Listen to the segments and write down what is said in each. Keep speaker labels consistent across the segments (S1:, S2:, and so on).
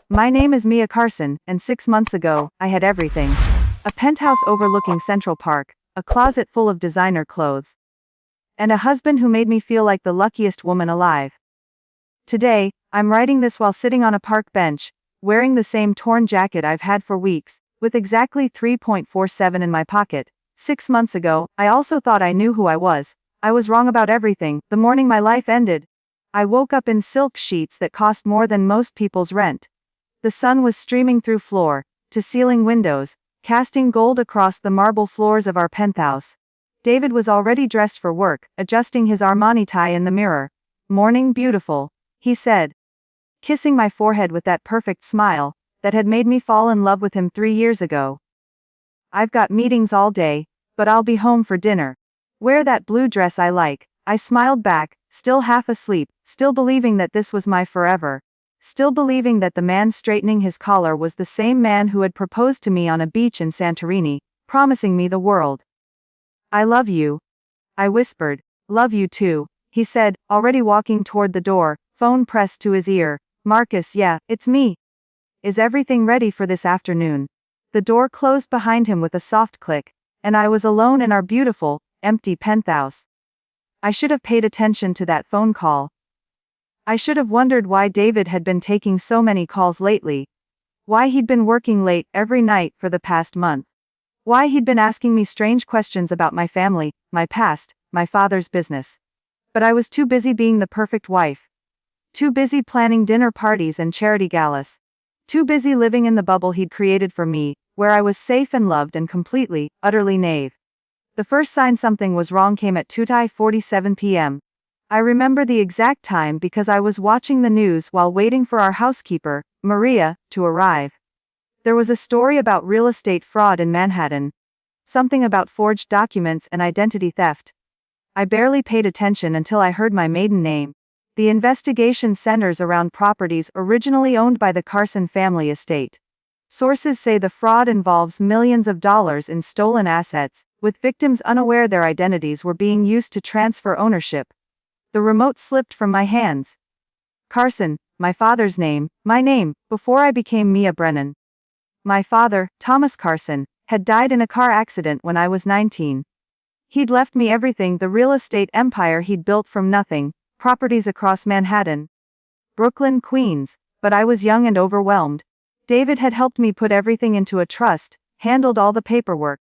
S1: My name is Mia Carson, and 6 months ago, I had everything. A penthouse overlooking Central Park, a closet full of designer clothes, and a husband who made me feel like the luckiest woman alive. Today, I'm writing this while sitting on a park bench, wearing the same torn jacket I've had for weeks, with exactly 3.47 in my pocket. 6 months ago, I also thought I knew who I was. I was wrong about everything. The morning my life ended, I woke up in silk sheets that cost more than most people's rent. The sun was streaming through floor to ceiling windows, casting gold across the marble floors of our penthouse. David was already dressed for work, adjusting his Armani tie in the mirror. "Morning, beautiful," he said, kissing my forehead with that perfect smile that had made me fall in love with him 3 years ago. "I've got meetings all day, but I'll be home for dinner. Wear that blue dress I like." I smiled back, still half asleep, still believing that this was my forever. Still believing that the man straightening his collar was the same man who had proposed to me on a beach in Santorini, promising me the world. "I love you," I whispered. "Love you too," he said, already walking toward the door, phone pressed to his ear. "Marcus, yeah, it's me. Is everything ready for this afternoon?" The door closed behind him with a soft click, and I was alone in our beautiful, empty penthouse. I should have paid attention to that phone call. I should have wondered why David had been taking so many calls lately. Why he'd been working late every night for the past month. Why he'd been asking me strange questions about my family, my past, my father's business. But I was too busy being the perfect wife. Too busy planning dinner parties and charity galas. Too busy living in the bubble he'd created for me, where I was safe and loved and completely, utterly naive. The first sign something was wrong came at 2:47 p.m. I remember the exact time because I was watching the news while waiting for our housekeeper, Maria, to arrive. There was a story about real estate fraud in Manhattan. Something about forged documents and identity theft. I barely paid attention until I heard my maiden name. The investigation centers around properties originally owned by the Carson family estate. Sources say the fraud involves millions of dollars in stolen assets, with victims unaware their identities were being used to transfer ownership. The remote slipped from my hands. Carson, my father's name, my name, before I became Mia Brennan. My father, Thomas Carson, had died in a car accident when I was 19. He'd left me everything, the real estate empire he'd built from nothing, properties across Manhattan, Brooklyn, Queens, but I was young and overwhelmed. David had helped me put everything into a trust, handled all the paperwork,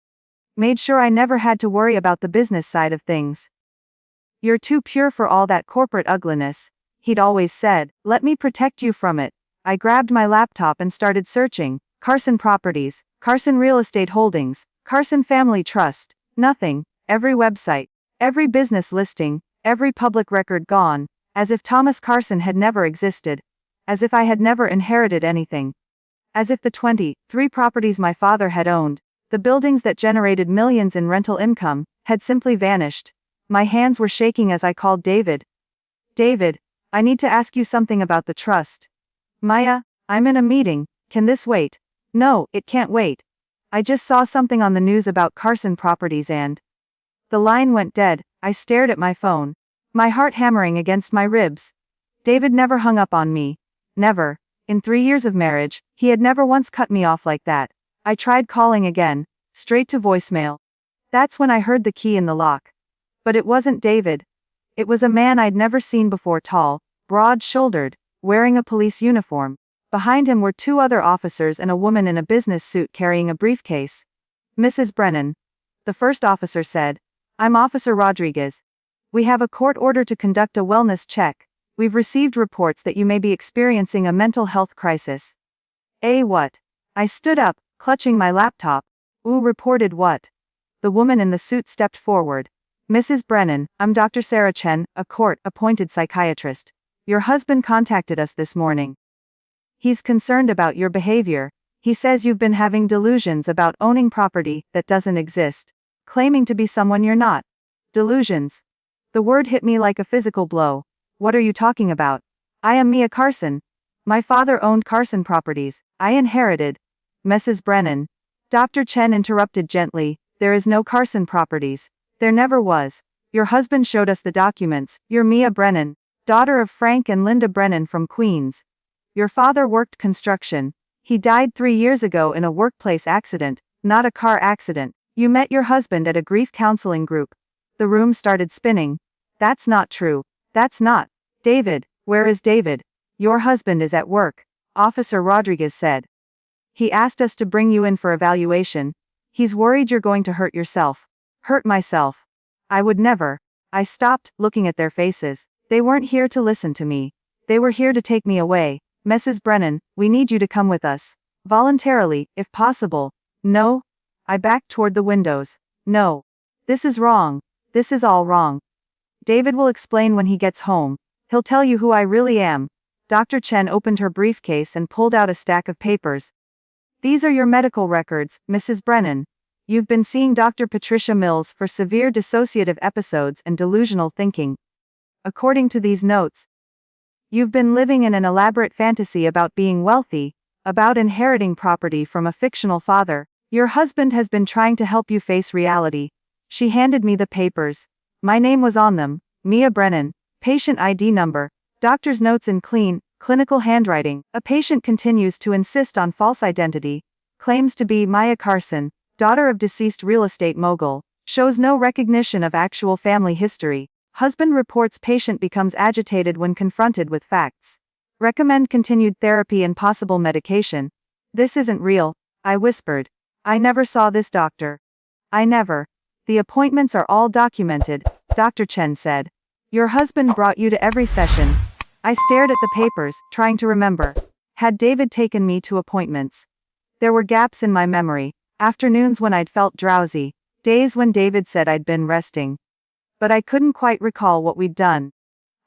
S1: made sure I never had to worry about the business side of things. "You're too pure for all that corporate ugliness," he'd always said. "Let me protect you from it." I grabbed my laptop and started searching. Carson Properties, Carson Real Estate Holdings, Carson Family Trust. Nothing. Every website, every business listing, every public record gone, as if Thomas Carson had never existed. As if I had never inherited anything. As if the 23 properties my father had owned, the buildings that generated millions in rental income, had simply vanished. My hands were shaking as I called David. "David, I need to ask you something about the trust." "Maya, I'm in a meeting, can this wait?" "No, it can't wait. I just saw something on the news about Carson Properties and..." The line went dead. I stared at my phone, my heart hammering against my ribs. David never hung up on me. Never. In 3 years of marriage, he had never once cut me off like that. I tried calling again, straight to voicemail. That's when I heard the key in the lock. But it wasn't David. It was a man I'd never seen before, tall, broad-shouldered, wearing a police uniform. Behind him were 2 other officers and a woman in a business suit carrying a briefcase. "Mrs. Brennan," the first officer said. "I'm Officer Rodriguez. We have a court order to conduct a wellness check. We've received reports that you may be experiencing a mental health crisis." What? I stood up, clutching my laptop. Reported what? The woman in the suit stepped forward. "Mrs. Brennan, I'm Dr. Sarah Chen, a court-appointed psychiatrist. Your husband contacted us this morning. He's concerned about your behavior. He says you've been having delusions about owning property that doesn't exist, claiming to be someone you're not." Delusions. The word hit me like a physical blow. "What are you talking about? I am Mia Carson. My father owned Carson Properties. I inherited..." "Mrs. Brennan," Dr. Chen interrupted gently, "there is no Carson Properties. There never was. Your husband showed us the documents. You're Mia Brennan, daughter of Frank and Linda Brennan from Queens. Your father worked construction. He died 3 years ago in a workplace accident, not a car accident. You met your husband at a grief counseling group. The room started spinning. That's not true. That's not. David, where is David? Your husband is at work, Officer Rodriguez said. He asked us to bring you in for evaluation. He's worried you're going to hurt yourself. Hurt myself. I would never. I stopped, looking at their faces. They weren't here to listen to me. They were here to take me away. Mrs. Brennan, we need you to come with us. Voluntarily, if possible. No? I backed toward the windows. No. This is wrong. This is all wrong. David will explain when he gets home. He'll tell you who I really am. Dr. Chen opened her briefcase and pulled out a stack of papers. These are your medical records, Mrs. Brennan. You've been seeing Dr. Patricia Mills for severe dissociative episodes and delusional thinking. According to these notes, you've been living in an elaborate fantasy about being wealthy, about inheriting property from a fictional father. Your husband has been trying to help you face reality. She handed me the papers. My name was on them, Mia Brennan, patient ID number, doctor's notes in clean, clinical handwriting. A patient continues to insist on false identity, claims to be Maya Carson, daughter of deceased real estate mogul, shows no recognition of actual family history. Husband reports patient becomes agitated when confronted with facts. Recommend continued therapy and possible medication. This isn't real, I whispered. I never saw this doctor. I never. The appointments are all documented, Dr. Chen said. Your husband brought you to every session. I stared at the papers, trying to remember. Had David taken me to appointments? There were gaps in my memory. Afternoons when I'd felt drowsy. Days when David said I'd been resting. But I couldn't quite recall what we'd done.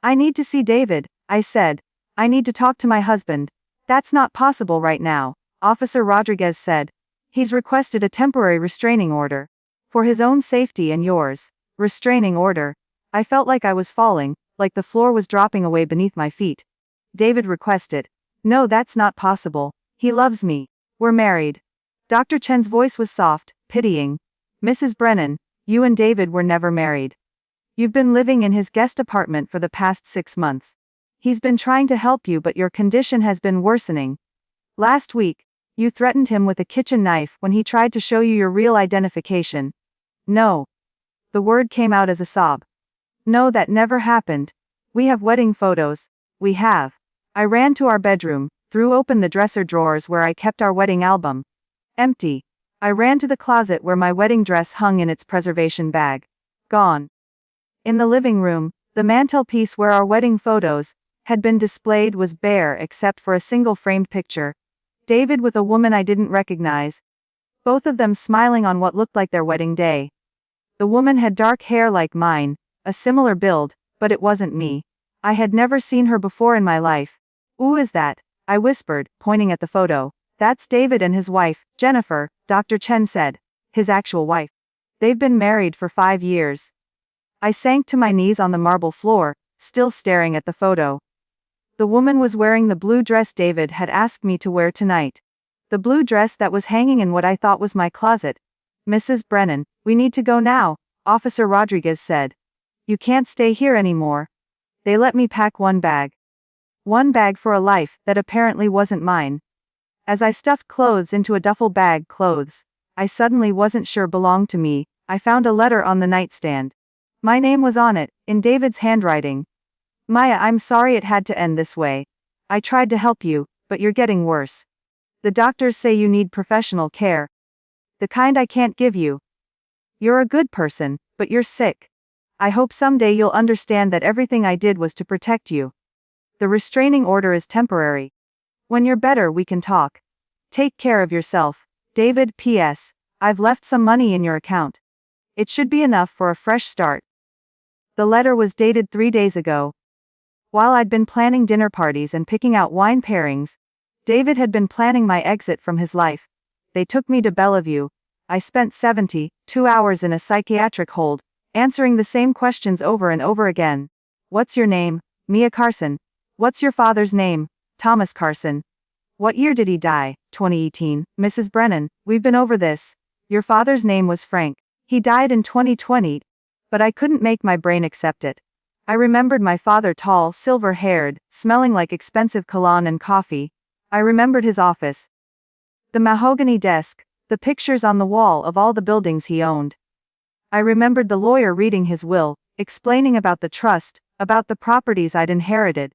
S1: I need to see David, I said. I need to talk to my husband. That's not possible right now, Officer Rodriguez said. He's requested a temporary restraining order. For his own safety and yours. Restraining order. I felt like I was falling, like the floor was dropping away beneath my feet. David requested. No, that's not possible. He loves me. We're married. Dr. Chen's voice was soft, pitying. Mrs. Brennan, you and David were never married. You've been living in his guest apartment for the past 6 months. He's been trying to help you, but your condition has been worsening. Last week, you threatened him with a kitchen knife when he tried to show you your real identification. No. The word came out as a sob. No, that never happened. We have wedding photos. We have. I ran to our bedroom, threw open the dresser drawers where I kept our wedding album. Empty. I ran to the closet where my wedding dress hung in its preservation bag. Gone. In the living room, the mantelpiece where our wedding photos had been displayed was bare except for a single framed picture. David with a woman I didn't recognize. Both of them smiling on what looked like their wedding day. The woman had dark hair like mine, a similar build, but it wasn't me. I had never seen her before in my life. Who is that? I whispered, pointing at the photo. That's David and his wife, Jennifer, Dr. Chen said. His actual wife. They've been married for 5 years. I sank to my knees on the marble floor, still staring at the photo. The woman was wearing the blue dress David had asked me to wear tonight. The blue dress that was hanging in what I thought was my closet. Mrs. Brennan, we need to go now, Officer Rodriguez said. You can't stay here anymore. They let me pack one bag. One bag for a life that apparently wasn't mine. As I stuffed clothes into a duffel bag, clothes I suddenly wasn't sure belonged to me, I found a letter on the nightstand. My name was on it, in David's handwriting. Maya, I'm sorry it had to end this way. I tried to help you, but you're getting worse. The doctors say you need professional care. The kind I can't give you. You're a good person, but you're sick. I hope someday you'll understand that everything I did was to protect you. The restraining order is temporary. When you're better, we can talk. Take care of yourself. David, P.S. I've left some money in your account. It should be enough for a fresh start. The letter was dated 3 days ago. While I'd been planning dinner parties and picking out wine pairings, David had been planning my exit from his life. They took me to Bellevue. I spent 72 hours in a psychiatric hold, answering the same questions over and over again. What's your name? Mia Carson. What's your father's name? Thomas Carson. What year did he die? 2018. Mrs. Brennan, we've been over this. Your father's name was Frank. He died in 2020, but I couldn't make my brain accept it. I remembered my father, tall, silver-haired, smelling like expensive cologne and coffee. I remembered his office. The mahogany desk, the pictures on the wall of all the buildings he owned. I remembered the lawyer reading his will, explaining about the trust, about the properties I'd inherited.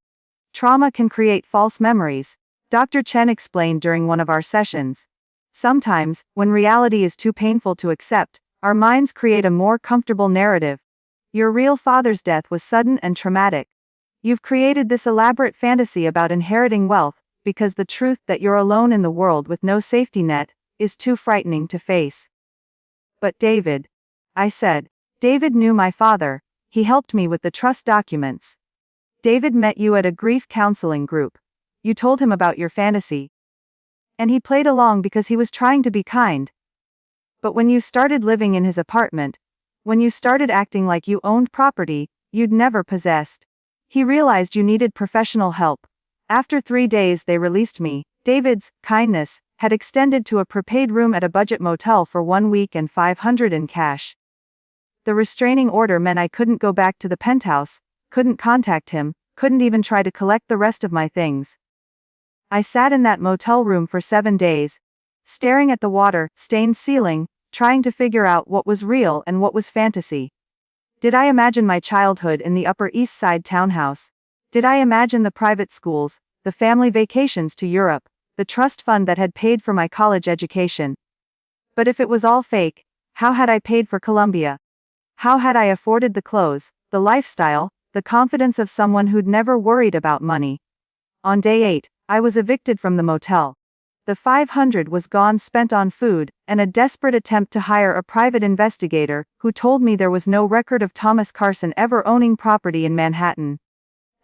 S1: Trauma can create false memories, Dr. Chen explained during one of our sessions. Sometimes, when reality is too painful to accept, our minds create a more comfortable narrative. Your real father's death was sudden and traumatic. You've created this elaborate fantasy about inheriting wealth, because the truth that you're alone in the world with no safety net is too frightening to face. But David, I said, David knew my father, he helped me with the trust documents. David met you at a grief counseling group. You told him about your fantasy. And he played along because he was trying to be kind. But when you started living in his apartment, when you started acting like you owned property you'd never possessed, he realized you needed professional help. After 3 days they released me. David's kindness had extended to a prepaid room at a budget motel for 1 week and $500 in cash. The restraining order meant I couldn't go back to the penthouse, couldn't contact him, couldn't even try to collect the rest of my things. I sat in that motel room for 7 days, staring at the water-stained ceiling, trying to figure out what was real and what was fantasy. Did I imagine my childhood in the Upper East Side townhouse? Did I imagine the private schools, the family vacations to Europe, the trust fund that had paid for my college education? But if it was all fake, how had I paid for Columbia? How had I afforded the clothes, the lifestyle, the confidence of someone who'd never worried about money? On day 8, I was evicted from the motel. The $500 was gone, spent on food, and a desperate attempt to hire a private investigator, who told me there was no record of Thomas Carson ever owning property in Manhattan.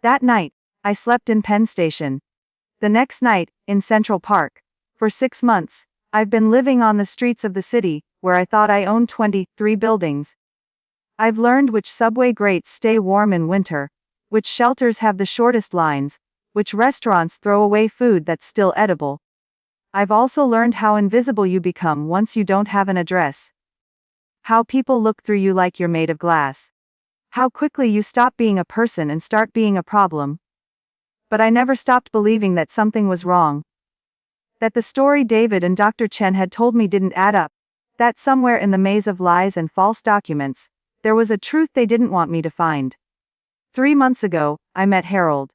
S1: That night, I slept in Penn Station. The next night, in Central Park. For 6 months, I've been living on the streets of the city, where I thought I owned 23 buildings. I've learned which subway grates stay warm in winter, which shelters have the shortest lines, which restaurants throw away food that's still edible. I've also learned how invisible you become once you don't have an address. How people look through you like you're made of glass. How quickly you stop being a person and start being a problem. But I never stopped believing that something was wrong. That the story David and Dr. Chen had told me didn't add up. That somewhere in the maze of lies and false documents, there was a truth they didn't want me to find. 3 months ago, I met Harold.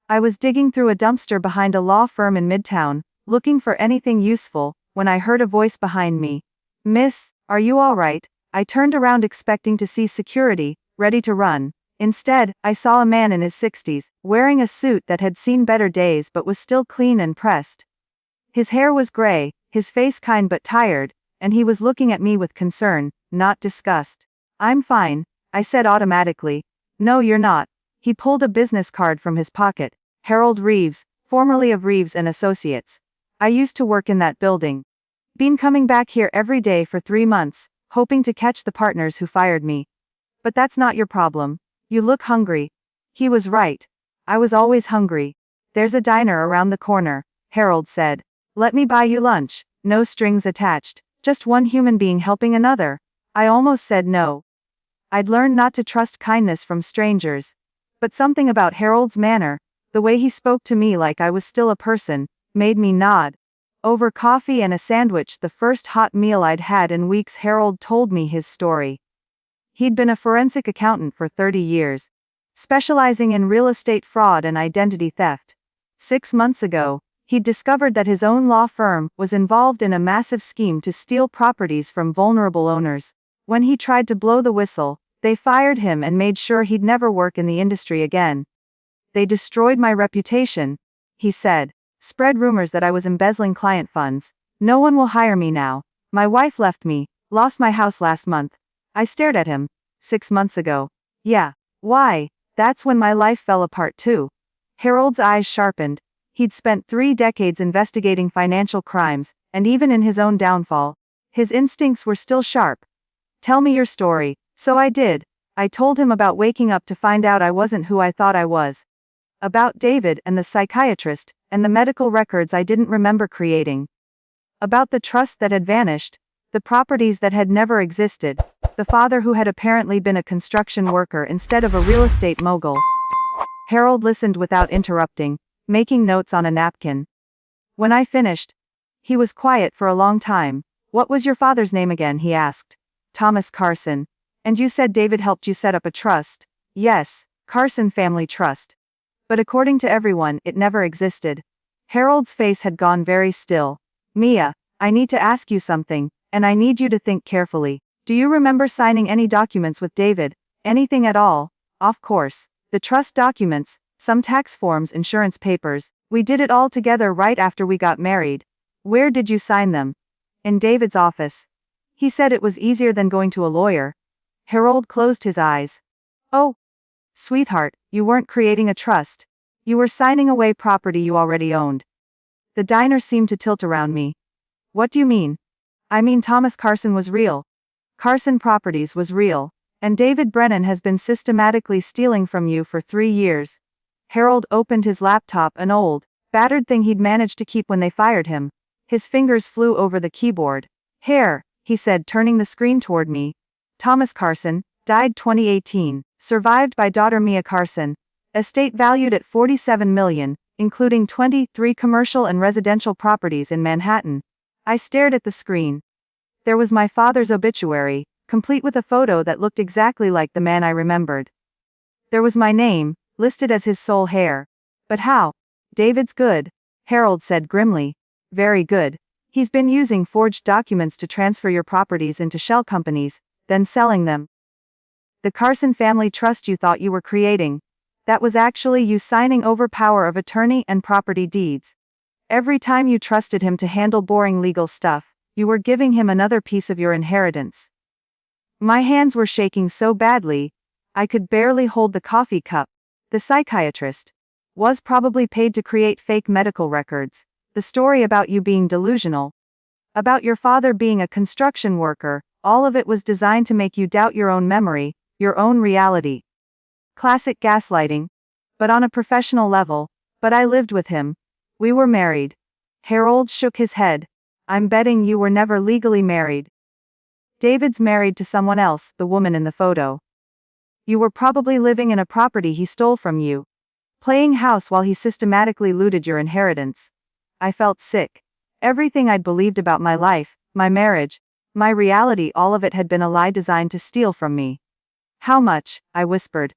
S1: I was digging through a dumpster behind a law firm in Midtown, looking for anything useful, when I heard a voice behind me. Miss, are you all right? I turned around expecting to see security, ready to run. Instead, I saw a man in his 60s, wearing a suit that had seen better days but was still clean and pressed. His hair was gray, his face kind but tired, and he was looking at me with concern, not disgust. I'm fine, I said automatically. No, you're not. He pulled a business card from his pocket. Harold Reeves, formerly of Reeves and Associates. I used to work in that building. Been coming back here every day for 3 months, hoping to catch the partners who fired me. But that's not your problem. You look hungry. He was right. I was always hungry. There's a diner around the corner, Harold said. Let me buy you lunch. No strings attached. Just one human being helping another. I almost said no. I'd learned not to trust kindness from strangers. But something about Harold's manner, the way he spoke to me like I was still a person, made me nod. Over coffee and a sandwich, the first hot meal I'd had in weeks, Harold told me his story. He'd been a forensic accountant for 30 years, specializing in real estate fraud and identity theft. 6 months ago, he'd discovered that his own law firm was involved in a massive scheme to steal properties from vulnerable owners. When he tried to blow the whistle, they fired him and made sure he'd never work in the industry again. They destroyed my reputation, he said. Spread rumors that I was embezzling client funds. No one will hire me now. My wife left me, lost my house last month. I stared at him. 6 months ago. Yeah. Why? That's when my life fell apart too. Harold's eyes sharpened. He'd spent 3 decades investigating financial crimes, and even in his own downfall, his instincts were still sharp. Tell me your story. So I did. I told him about waking up to find out I wasn't who I thought I was. About David and the psychiatrist, and the medical records I didn't remember creating. About the trust that had vanished, the properties that had never existed. the father who had apparently been a construction worker instead of a real estate mogul. Harold listened without interrupting, making notes on a napkin. When I finished, he was quiet for a long time. What was your father's name again? He asked. Thomas Carson. And you said David helped you set up a trust? Yes, Carson Family Trust. But according to everyone, it never existed. Harold's face had gone very still. Mia, I need to ask you something, and I need you to think carefully. Do you remember signing any documents with David? Anything at all? Of course. The trust documents, some tax forms, insurance papers. We did it all together right after we got married. Where did you sign them? In David's office. He said it was easier than going to a lawyer. Harold closed his eyes. Oh, sweetheart, you weren't creating a trust. You were signing away property you already owned. The diner seemed to tilt around me. What do you mean? I mean Thomas Carson was real. Carson Properties was real. And David Brennan has been systematically stealing from you for 3 years. Harold opened his laptop, an old, battered thing he'd managed to keep when they fired him. His fingers flew over the keyboard. Here, he said, turning the screen toward me. Thomas Carson, died 2018, survived by daughter Mia Carson. Estate valued at $47 million, including 23 commercial and residential properties in Manhattan. I stared at the screen. There was my father's obituary, complete with a photo that looked exactly like the man I remembered. There was my name, listed as his sole heir. But how? David's good, Harold said grimly. Very good. He's been using forged documents to transfer your properties into shell companies, then selling them. The Carson Family Trust you thought you were creating. That was actually you signing over power of attorney and property deeds. Every time you trusted him to handle boring legal stuff, you were giving him another piece of your inheritance. My hands were shaking so badly, I could barely hold the coffee cup. The psychiatrist was probably paid to create fake medical records. The story about you being delusional, about your father being a construction worker, all of it was designed to make you doubt your own memory, your own reality. Classic gaslighting. But on a professional level. But I lived with him. We were married. Harold shook his head. I'm betting you were never legally married. David's married to someone else, the woman in the photo. You were probably living in a property he stole from you, playing house while he systematically looted your inheritance. I felt sick. Everything I'd believed about my life, my marriage, my reality, all of it had been a lie designed to steal from me. How much? I whispered.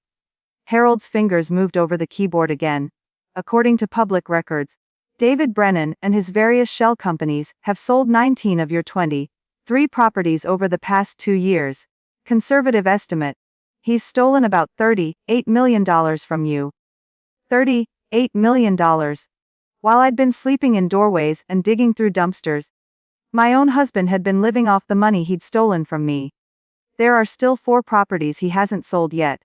S1: Harold's fingers moved over the keyboard again. According to public records, David Brennan and his various shell companies have sold 19 of your 23 properties over the past 2 years. Conservative estimate. He's stolen about $38 million from you. $38 million. While I'd been sleeping in doorways and digging through dumpsters, my own husband had been living off the money he'd stolen from me. There are still 4 properties he hasn't sold yet,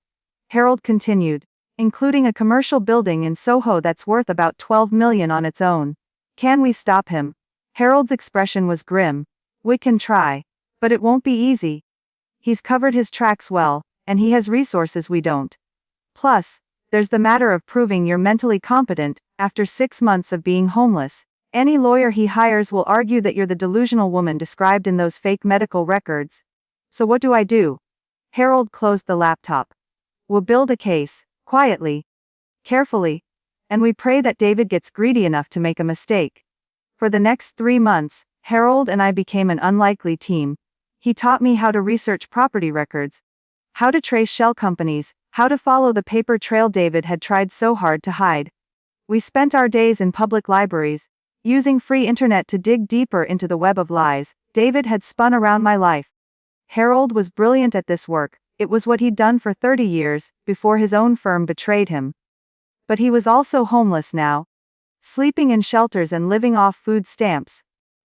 S1: Harold continued, including a commercial building in Soho that's worth about $12 million on its own. Can we stop him? Harold's expression was grim. We can try. But it won't be easy. He's covered his tracks well, and he has resources we don't. Plus, there's the matter of proving you're mentally competent. After 6 months of being homeless, any lawyer he hires will argue that you're the delusional woman described in those fake medical records. So what do I do? Harold closed the laptop. We'll build a case, quietly, carefully, and we pray that David gets greedy enough to make a mistake. For the next 3 months, Harold and I became an unlikely team. He taught me how to research property records, how to trace shell companies, how to follow the paper trail David had tried so hard to hide. We spent our days in public libraries, using free internet to dig deeper into the web of lies David had spun around my life. Harold was brilliant at this work. It was what he'd done for 30 years, before his own firm betrayed him. But he was also homeless now, sleeping in shelters and living off food stamps.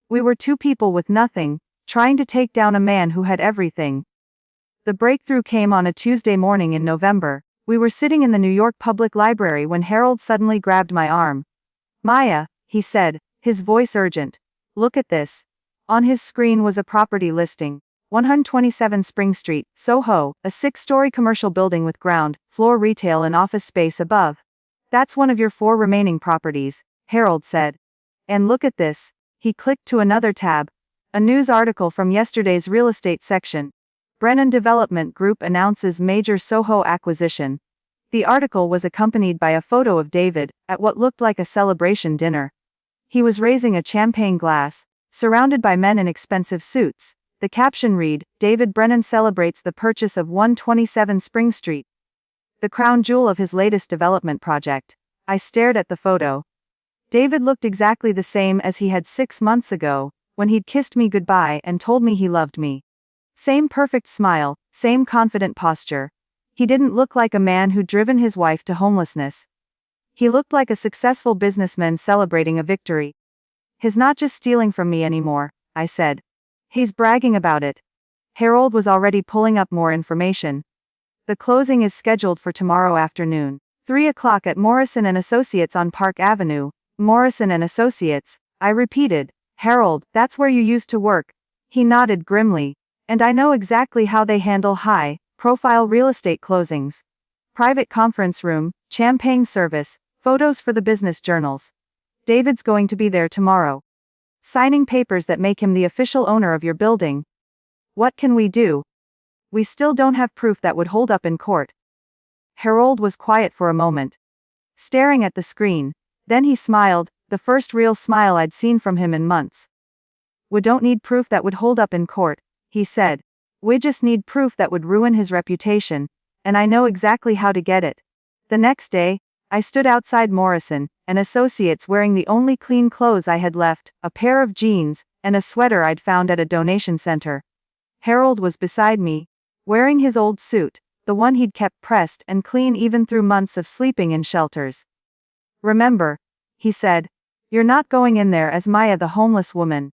S1: We were 2 people with nothing, trying to take down a man who had everything. The breakthrough came on a Tuesday morning in November. We were sitting in the New York Public Library when Harold suddenly grabbed my arm. Maya, he said, his voice urgent. Look at this. On his screen was a property listing. 127 Spring Street, Soho, a 6-story commercial building with ground floor retail and office space above. That's one of your 4 remaining properties, Harold said. And look at this. He clicked to another tab. A news article from yesterday's real estate section. Brennan Development Group announces major Soho acquisition. The article was accompanied by a photo of David, at what looked like a celebration dinner. He was raising a champagne glass, surrounded by men in expensive suits. The caption read, David Brennan celebrates the purchase of 127 Spring Street, the crown jewel of his latest development project. I stared at the photo. David looked exactly the same as he had 6 months ago, when he'd kissed me goodbye and told me he loved me. Same perfect smile, same confident posture. He didn't look like a man who'd driven his wife to homelessness. He looked like a successful businessman celebrating a victory. He's not just stealing from me anymore, I said. He's bragging about it. Harold was already pulling up more information. The closing is scheduled for tomorrow afternoon, 3 o'clock at Morrison & Associates on Park Avenue. Morrison & Associates, I repeated. Harold, that's where you used to work. He nodded grimly. And I know exactly how they handle high-profile real estate closings. Private conference room, champagne service, photos for the business journals. David's going to be there tomorrow, signing papers that make him the official owner of your building. What can we do? We still don't have proof that would hold up in court. Harold was quiet for a moment, staring at the screen. Then he smiled, the first real smile I'd seen from him in months. We don't need proof that would hold up in court, he said. We just need proof that would ruin his reputation, and I know exactly how to get it. The next day, I stood outside Morrison & Associates wearing the only clean clothes I had left, a pair of jeans, and a sweater I'd found at a donation center. Harold was beside me, wearing his old suit, the one he'd kept pressed and clean even through months of sleeping in shelters. Remember, he said, you're not going in there as Maya the homeless woman.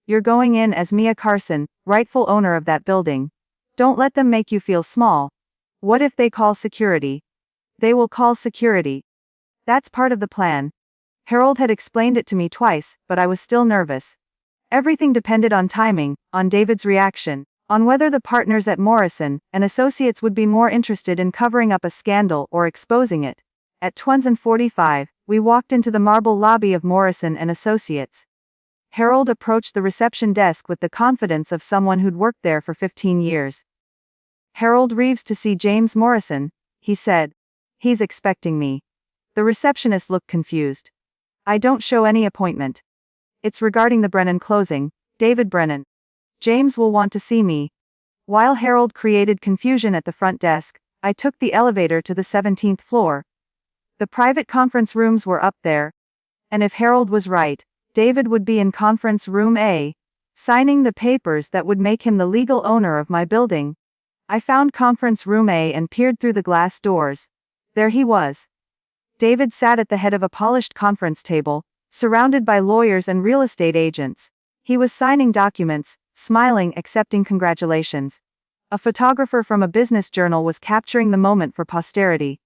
S1: You're going in as Mia Carson, rightful owner of that building. Don't let them make you feel small. What if they call security? They will call security. That's part of the plan. Harold had explained it to me twice, but I was still nervous. Everything depended on timing, on David's reaction, on whether the partners at Morrison & Associates would be more interested in covering up a scandal or exposing it. At 12:45, we walked into the marble lobby of Morrison & Associates. Harold approached the reception desk with the confidence of someone who'd worked there for 15 years. Harold Reeves to see James Morrison, he said. He's expecting me. The receptionist looked confused. I don't show any appointment. It's regarding the Brennan closing, David Brennan. James will want to see me. While Harold created confusion at the front desk, I took the elevator to the 17th floor. The private conference rooms were up there. And if Harold was right, David would be in conference room A, signing the papers that would make him the legal owner of my building. I found conference room A and peered through the glass doors. There he was. David sat at the head of a polished conference table, surrounded by lawyers and real estate agents. He was signing documents, smiling, accepting congratulations. A photographer from a business journal was capturing the moment for posterity.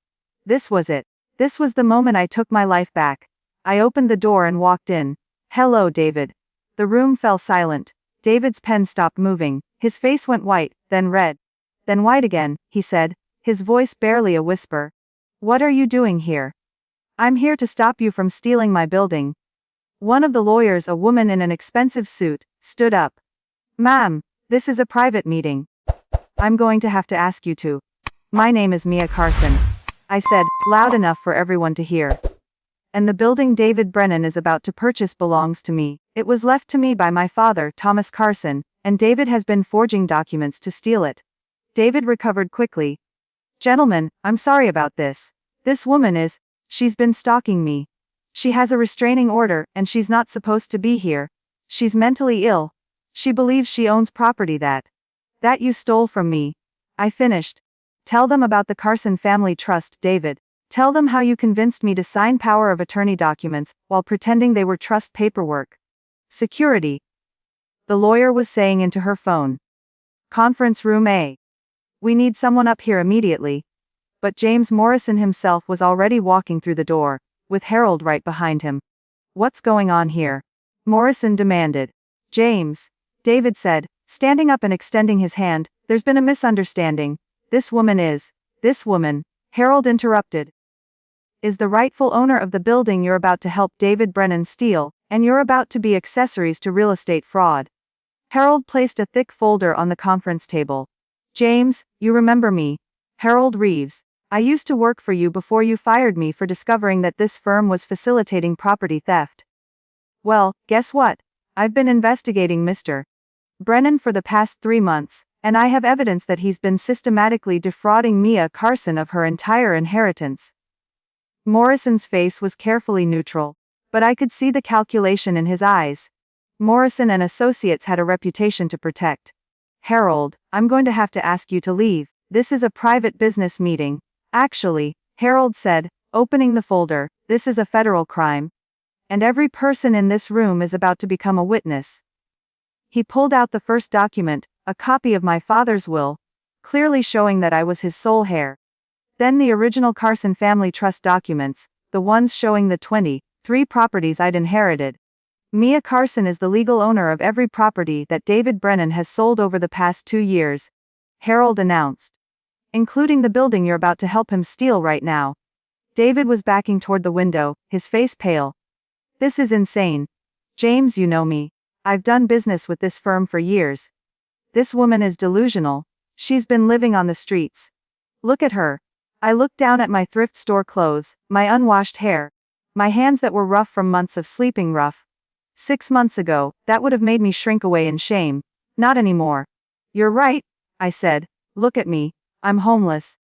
S1: This was it. This was the moment I took my life back. I opened the door and walked in. Hello, David. The room fell silent. David's pen stopped moving. His face went white, then red. Then white again, he said, his voice barely a whisper. What are you doing here? I'm here to stop you from stealing my building. One of the lawyers, a woman in an expensive suit, stood up. Ma'am, this is a private meeting. I'm going to have to ask you to. My name is Mia Carson, I said, loud enough for everyone to hear. And the building David Brennan is about to purchase belongs to me. It was left to me by my father, Thomas Carson, and David has been forging documents to steal it. David recovered quickly. Gentlemen, I'm sorry about this. This woman she's been stalking me. She has a restraining order, and she's not supposed to be here. She's mentally ill. She believes she owns property that you stole from me. I finished. Tell them about the Carson Family Trust, David. Tell them how you convinced me to sign power of attorney documents, while pretending they were trust paperwork. Security. The lawyer was saying into her phone. Conference room A. We need someone up here immediately. But James Morrison himself was already walking through the door, with Harold right behind him. What's going on here? Morrison demanded. James, David said, standing up and extending his hand, there's been a misunderstanding. This woman, Harold interrupted, is the rightful owner of the building you're about to help David Brennan steal, and you're about to be accessories to real estate fraud. Harold placed a thick folder on the conference table. James, you remember me. Harold Reeves. I used to work for you before you fired me for discovering that this firm was facilitating property theft. Well, guess what? I've been investigating Mr. Brennan for the past 3 months, and I have evidence that he's been systematically defrauding Mia Carson of her entire inheritance. Morrison's face was carefully neutral, but I could see the calculation in his eyes. Morrison and Associates had a reputation to protect. Harold, I'm going to have to ask you to leave. This is a private business meeting. Actually, Harold said, opening the folder, this is a federal crime. And every person in this room is about to become a witness. He pulled out the first document, a copy of my father's will, clearly showing that I was his sole heir. Then the original Carson family trust documents, the ones showing the 23 properties I'd inherited. Mia Carson is the legal owner of every property that David Brennan has sold over the past 2 years, Harold announced. Including the building you're about to help him steal right now. David was backing toward the window, his face pale. This is insane. James, you know me. I've done business with this firm for years. This woman is delusional. She's been living on the streets. Look at her. I looked down at my thrift store clothes, my unwashed hair, my hands that were rough from months of sleeping rough. 6 months ago, that would have made me shrink away in shame. Not anymore. You're right, I said. Look at me. I'm homeless.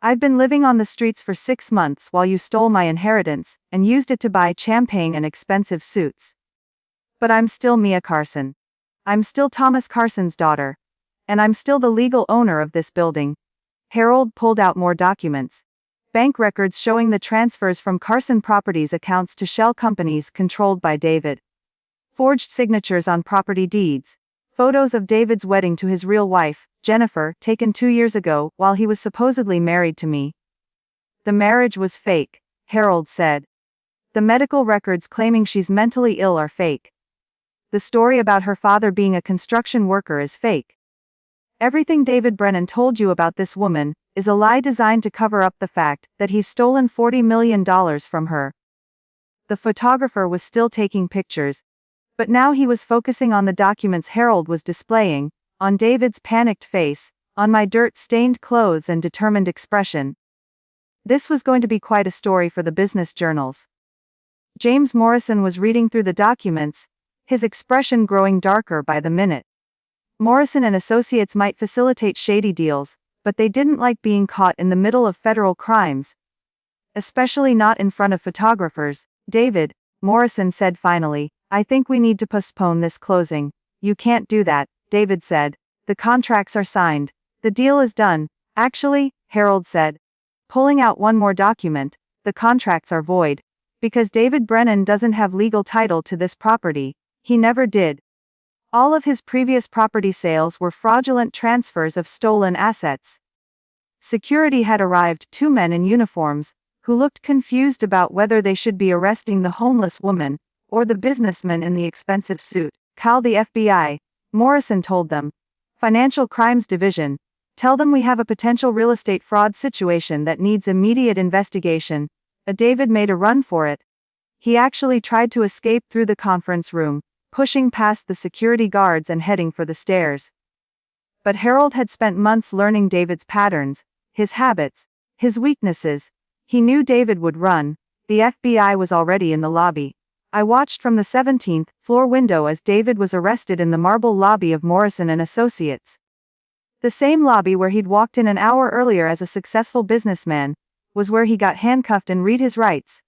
S1: I've been living on the streets for 6 months while you stole my inheritance and used it to buy champagne and expensive suits. But I'm still Mia Carson. I'm still Thomas Carson's daughter. And I'm still the legal owner of this building. Harold pulled out more documents. Bank records showing the transfers from Carson Properties accounts to shell companies controlled by David. Forged signatures on property deeds. Photos of David's wedding to his real wife, Jennifer, taken 2 years ago while he was supposedly married to me. The marriage was fake, Harold said. The medical records claiming she's mentally ill are fake. The story about her father being a construction worker is fake. Everything David Brennan told you about this woman is a lie designed to cover up the fact that he's stolen $40 million from her. The photographer was still taking pictures, but now he was focusing on the documents Harold was displaying, on David's panicked face, on my dirt-stained clothes and determined expression. This was going to be quite a story for the business journals. James Morrison was reading through the documents, his expression growing darker by the minute. Morrison and Associates might facilitate shady deals, but they didn't like being caught in the middle of federal crimes. Especially not in front of photographers. David, Morrison said finally, I think we need to postpone this closing. You can't do that, David said. The contracts are signed. The deal is done. Actually, Harold said. Pulling out one more document, the contracts are void. Because David Brennan doesn't have legal title to this property. He never did. All of his previous property sales were fraudulent transfers of stolen assets. Security had arrived, 2 men in uniforms, who looked confused about whether they should be arresting the homeless woman, or the businessman in the expensive suit. Call the FBI, Morrison told them. Financial Crimes Division. Tell them we have a potential real estate fraud situation that needs immediate investigation. David made a run for it. He actually tried to escape through the conference room, pushing past the security guards and heading for the stairs. But Harold had spent months learning David's patterns, his habits, his weaknesses. He knew David would run. The FBI was already in the lobby. I watched from the 17th floor window as David was arrested in the marble lobby of Morrison and Associates. The same lobby where he'd walked in an hour earlier as a successful businessman, was where he got handcuffed and read his rights.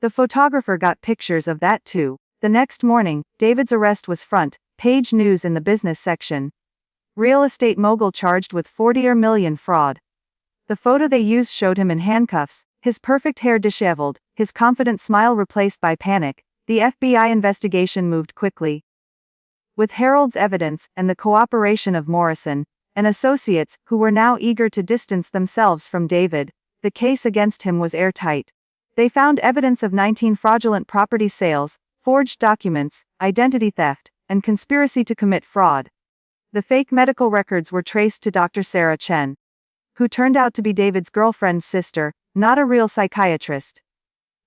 S1: The photographer got pictures of that too. The next morning, David's arrest was front page news in the business section. Real estate mogul charged with $40 million fraud. The photo they used showed him in handcuffs, his perfect hair disheveled, his confident smile replaced by panic. The FBI investigation moved quickly. With Harold's evidence and the cooperation of Morrison and Associates, who were now eager to distance themselves from David, the case against him was airtight. They found evidence of 19 fraudulent property sales, forged documents, identity theft, and conspiracy to commit fraud. The fake medical records were traced to Dr. Sarah Chen, who turned out to be David's girlfriend's sister, not a real psychiatrist.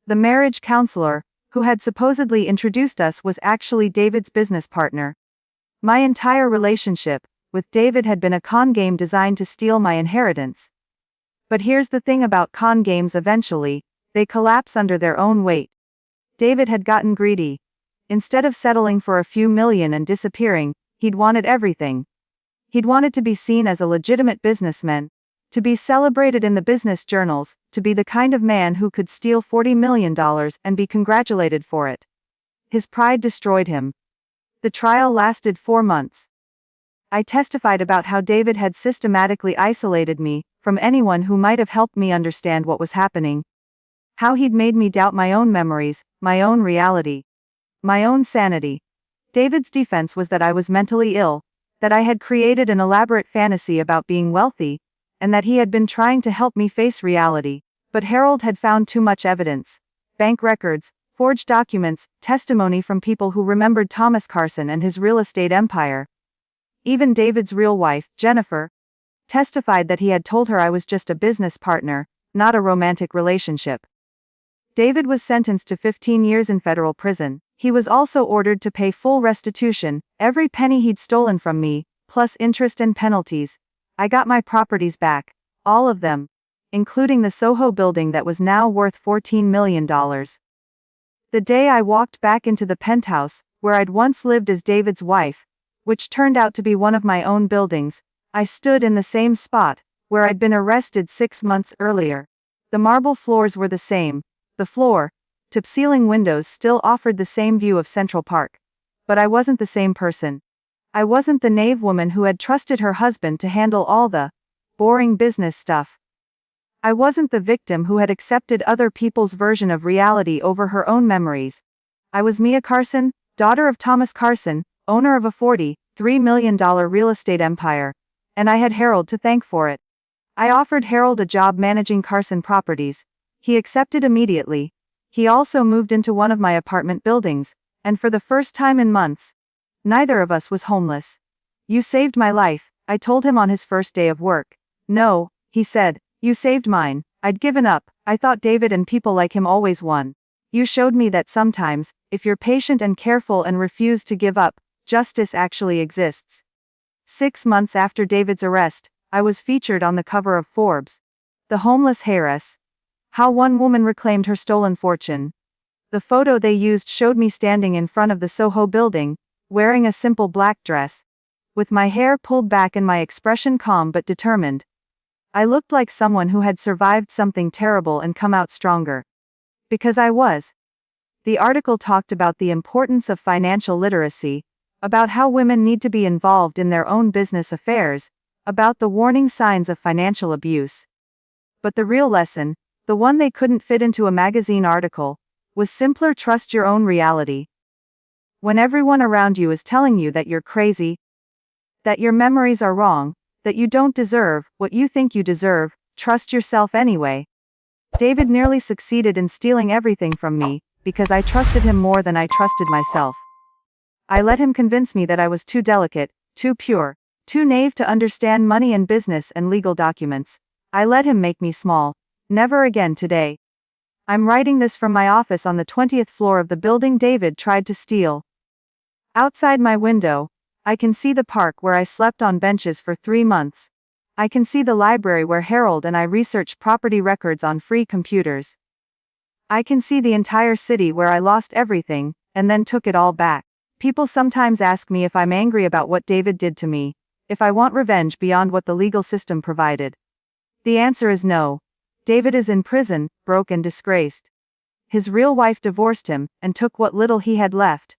S1: The marriage counselor, who had supposedly introduced us, was actually David's business partner. My entire relationship with David had been a con game designed to steal my inheritance. But here's the thing about con games: eventually, they collapse under their own weight. David had gotten greedy. Instead of settling for a few million and disappearing, he'd wanted everything. He'd wanted to be seen as a legitimate businessman, to be celebrated in the business journals, to be the kind of man who could steal $40 million and be congratulated for it. His pride destroyed him. The trial lasted 4 months. I testified about how David had systematically isolated me from anyone who might have helped me understand what was happening. How he'd made me doubt my own memories, my own reality, my own sanity. David's defense was that I was mentally ill, that I had created an elaborate fantasy about being wealthy, and that he had been trying to help me face reality. But Harold had found too much evidence: bank records, forged documents, testimony from people who remembered Thomas Carson and his real estate empire. Even David's real wife, Jennifer, testified that he had told her I was just a business partner, not a romantic relationship. David was sentenced to 15 years in federal prison. He was also ordered to pay full restitution, every penny he'd stolen from me, plus interest and penalties. I got my properties back, all of them, including the Soho building that was now worth $14 million. The day I walked back into the penthouse, where I'd once lived as David's wife, which turned out to be one of my own buildings, I stood in the same spot, where I'd been arrested 6 months earlier. The marble floors were the same. The floor, tip-ceiling windows still offered the same view of Central Park. But I wasn't the same person. I wasn't the naive woman who had trusted her husband to handle all the boring business stuff. I wasn't the victim who had accepted other people's version of reality over her own memories. I was Mia Carson, daughter of Thomas Carson, owner of a $43 million real estate empire, and I had Harold to thank for it. I offered Harold a job managing Carson properties. He accepted immediately. He also moved into one of my apartment buildings, and for the first time in months, neither of us was homeless. "You saved my life," I told him on his first day of work. "No," he said, "you saved mine." I'd given up. I thought David and people like him always won. "You showed me that sometimes, if you're patient and careful and refuse to give up, justice actually exists." 6 months after David's arrest, I was featured on the cover of Forbes. The homeless heiress. How one woman reclaimed her stolen fortune. The photo they used showed me standing in front of the Soho building, wearing a simple black dress, with my hair pulled back and my expression calm but determined. I looked like someone who had survived something terrible and come out stronger. Because I was. The article talked about the importance of financial literacy, about how women need to be involved in their own business affairs, about the warning signs of financial abuse. But the real lesson, the one they couldn't fit into a magazine article, was simpler: trust your own reality. When everyone around you is telling you that you're crazy, that your memories are wrong, that you don't deserve what you think you deserve, trust yourself anyway. David nearly succeeded in stealing everything from me, because I trusted him more than I trusted myself. I let him convince me that I was too delicate, too pure, too naive to understand money and business and legal documents. I let him make me small. Never again today. I'm writing this from my office on the 20th floor of the building David tried to steal. Outside my window, I can see the park where I slept on benches for 3 months. I can see the library where Harold and I researched property records on free computers. I can see the entire city where I lost everything, and then took it all back. People sometimes ask me if I'm angry about what David did to me, if I want revenge beyond what the legal system provided. The answer is no. David is in prison, broke and disgraced. His real wife divorced him, and took what little he had left.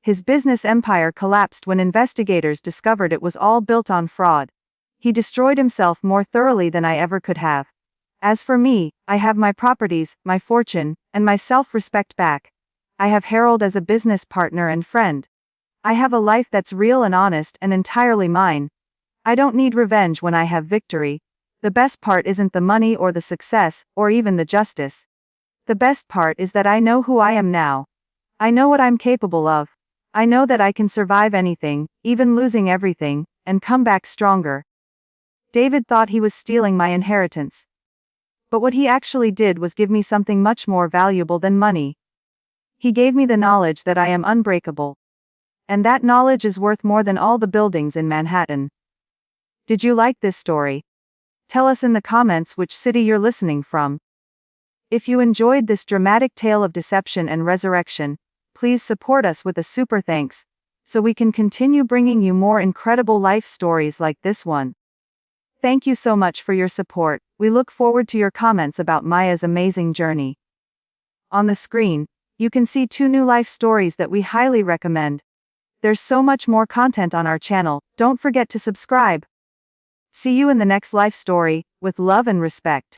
S1: His business empire collapsed when investigators discovered it was all built on fraud. He destroyed himself more thoroughly than I ever could have. As for me, I have my properties, my fortune, and my self-respect back. I have Harold as a business partner and friend. I have a life that's real and honest and entirely mine. I don't need revenge when I have victory. The best part isn't the money or the success, or even the justice. The best part is that I know who I am now. I know what I'm capable of. I know that I can survive anything, even losing everything, and come back stronger. David thought he was stealing my inheritance. But what he actually did was give me something much more valuable than money. He gave me the knowledge that I am unbreakable. And that knowledge is worth more than all the buildings in Manhattan. Did you like this story? Tell us in the comments which city you're listening from. If you enjoyed this dramatic tale of deception and resurrection, please support us with a super thanks, so we can continue bringing you more incredible life stories like this one. Thank you so much for your support. We look forward to your comments about Maya's amazing journey. On the screen, you can see 2 new life stories that we highly recommend. There's so much more content on our channel, don't forget to subscribe. See you in the next life story, with love and respect.